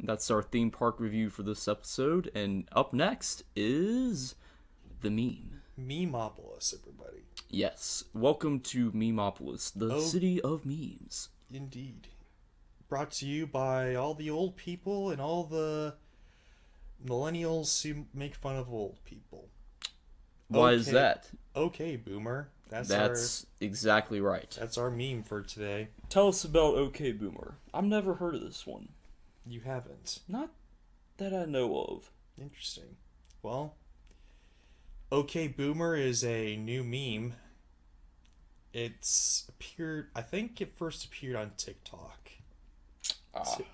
That's our theme park review for this episode. And up next is the meme. Memeopolis, everybody. Yes. Welcome to Memeopolis, the Oh, city of memes. indeed. Brought to you by all the old people and all the millennials who make fun of old people. Why is that? Okay, boomer. That's exactly right. That's our meme for today. Tell us about OK Boomer. I've never heard of this one. You haven't. Not that I know of. Interesting. Well, okay, boomer is a new meme. It's appeared. I think it first appeared on TikTok.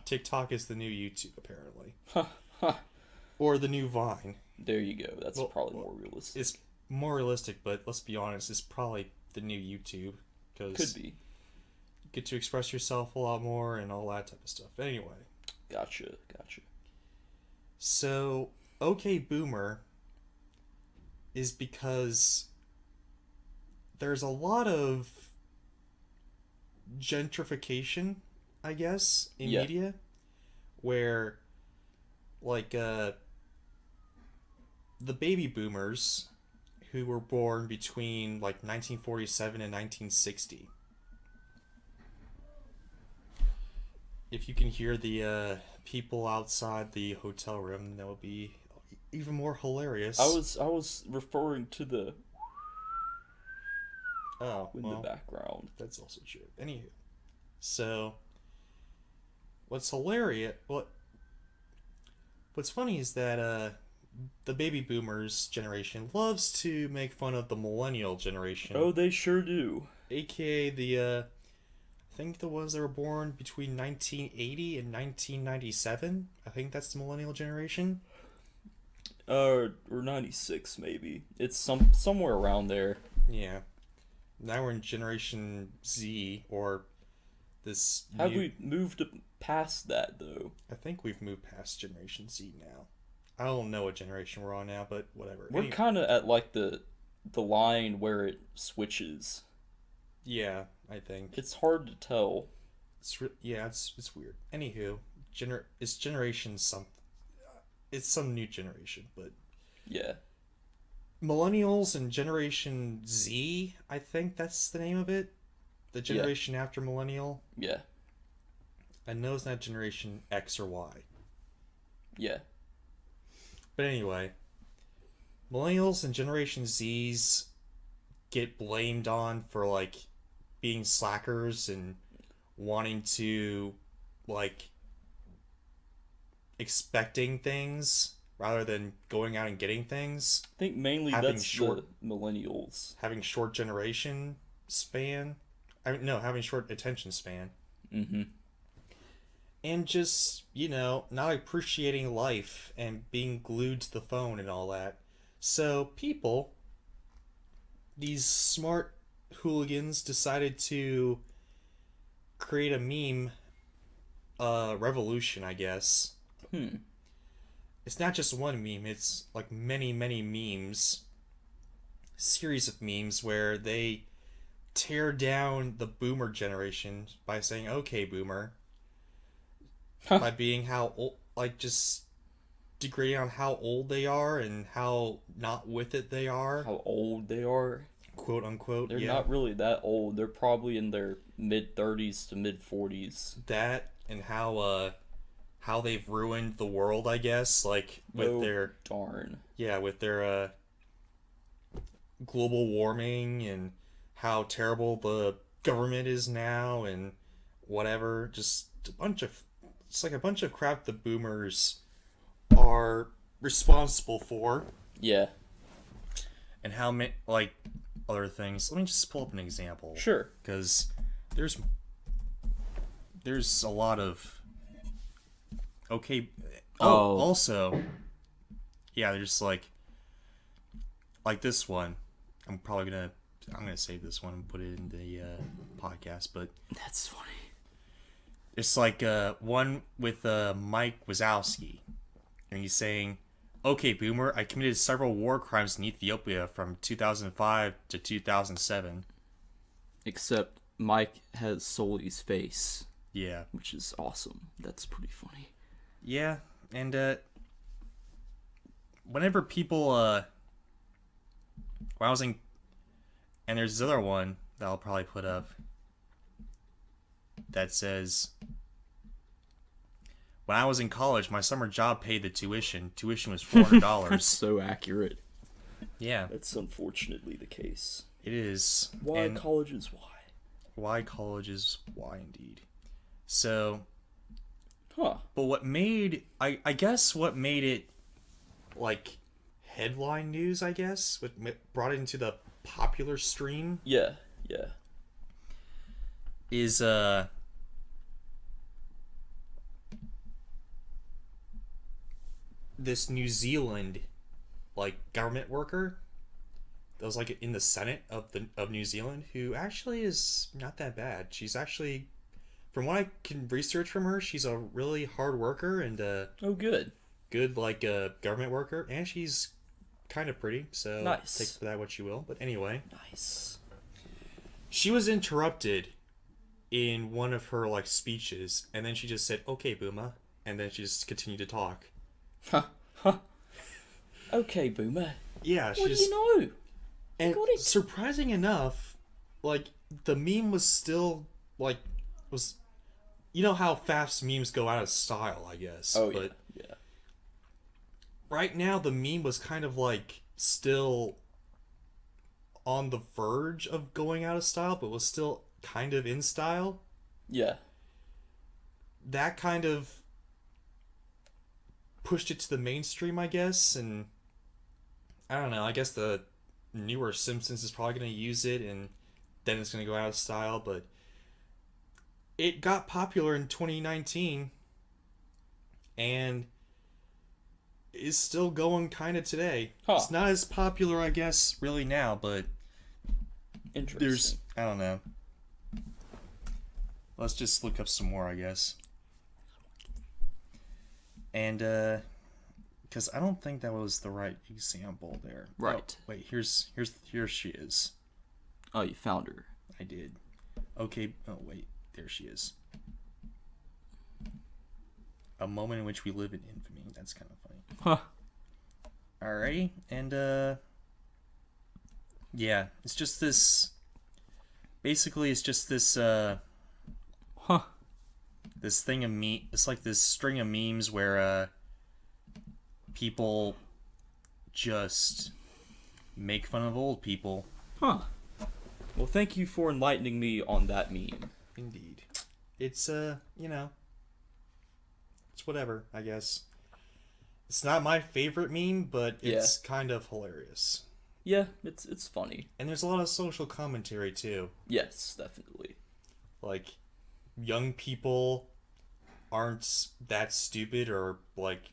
TikTok is the new YouTube, apparently, or the new Vine. There you go. That's probably more realistic. It's more realistic, but let's be honest, it's probably the new YouTube because Could be. you get to express yourself a lot more and all that type of stuff. Anyway, Gotcha. so okay, boomer is because there's a lot of gentrification, I guess, in media, where like the baby boomers who were born between like 1947 and 1960. If you can hear the people outside the hotel room, that would be even more hilarious. I was referring to the in the background. That's also true. Anywho, so what's hilarious? What's funny is that the baby boomers generation loves to make fun of the millennial generation. Oh, they sure do. AKA the I think the ones that were born between 1980 and 1997. I think that's the millennial generation. Or 96 maybe. It's somewhere around there. Yeah. Now we're in Generation Z, or this. Have we moved past that though? I think we've moved past Generation Z now. I don't know what generation we're on now, but whatever. We're kind of at like the line where it switches. Yeah, I think it's hard to tell. It's weird. Anywho, it's generation some. It's some new generation, but yeah. Millennials and Generation Z, I think that's the name of it. The generation after millennial. Yeah. I know it's not Generation X or Y. Yeah. But anyway, millennials and Generation Zs get blamed on for like being slackers and wanting to like expecting things rather than going out and getting things. I think mainly that's the millennials. Having short generation span. Having short attention span. Mm-hmm. And just, not appreciating life and being glued to the phone and all that. So people, these smart hooligans, decided to create a meme revolution, I guess. It's not just one meme, it's like many, many memes. Series of memes where they tear down the boomer generation by saying, okay, boomer. By being how old, like just degrading on how old they are and how not with it they are. How old they are. Quote unquote. They're not really that old. They're probably in their mid-30s to mid-40s. That and how they've ruined the world, I guess, like with their darn. Yeah, with their global warming and how terrible the government is now and whatever. Just a bunch of crap the boomers are responsible for. Yeah. And how many, like, other things. Let me just pull up an example. Sure. Because there's a lot of... Okay. Also, yeah, there's like this one. I'm gonna save this one and put it in the podcast, but... That's funny. It's like one with Mike Wazowski, and he's saying, "Okay, boomer, I committed several war crimes in Ethiopia from 2005 to 2007." Except Mike has Sully's face. Yeah. Which is awesome. That's pretty funny. Yeah, and whenever people when I was in, and there's this other one that I'll probably put up that says, when I was in college, my summer job paid the tuition. Tuition was $400. So accurate. Yeah, That's unfortunately the case. it is. Why And college is why. why college is why indeed. So, Huh. but what made I guess what made it like headline news, I guess, what brought it into the popular stream Yeah. Yeah. is this New Zealand like government worker that was like in the Senate of New Zealand, who actually is not that bad. She's actually, from what I can research from her, she's a really hard worker and Oh, good. good like government worker, and she's kind of pretty, so Nice. take for that what you will. But anyway, Nice. she was interrupted in one of her like speeches, and then she just said, "Okay, Booma," and then she just continued to talk. Huh. Huh. Okay, Boomer. Yeah, she What do just, you know? and got it. surprising enough, like the meme was still like was, you know how fast memes go out of style, I guess. Oh, yeah. But Yeah. right now the meme was kind of like still on the verge of going out of style, but was still kind of in style. Yeah. That kind of pushed it to the mainstream, I guess, and I don't know, I guess the newer Simpsons is probably going to use it, and then it's going to go out of style, but it got popular in 2019, and is still going kind of today. Huh. It's not as popular, I guess, really now, but Interesting. there's, I don't know. Let's just look up some more, I guess. And, because I don't think that was the right example there. Right. Oh, wait, here she is. Oh, you found her. I did. Okay, oh wait, there she is. A moment in which we live in infamy. That's kind of funny. Huh. Alrighty, and, yeah, it's just this, basically it's just this, Huh. this thing of it's like this string of memes where people just make fun of old people. Huh. Well, thank you for enlightening me on that meme. Indeed. It's you know, it's whatever, I guess. It's not my favorite meme, but it's kind of hilarious. Yeah, it's funny. And there's a lot of social commentary too. Yes, definitely. Like, young people aren't that stupid or like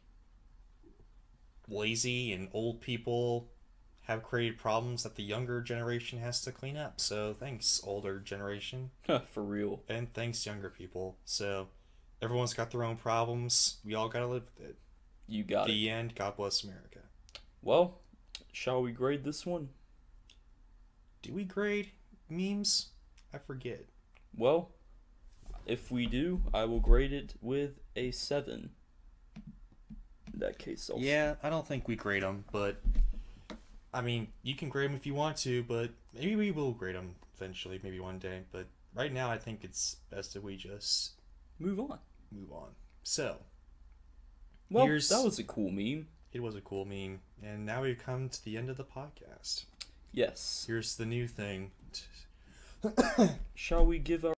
lazy, and old people have created problems that the younger generation has to clean up. So thanks, older generation, For real. and thanks, younger people. So everyone's got their own problems. We all gotta live with it. You got it. The end. God bless America. Well, shall we grade this one? Do we grade memes? I forget. Well, if we do, I will grade it with a 7. In that case, also. Yeah, I don't think we grade them, but I mean, you can grade them if you want to, but maybe we will grade them eventually, maybe one day. But right now, I think it's best if we just Move on. move on. So, Well, Here's- that was a cool meme. it was a cool meme, and now we've come to the end of the podcast. Yes. Here's the new thing. Shall we give our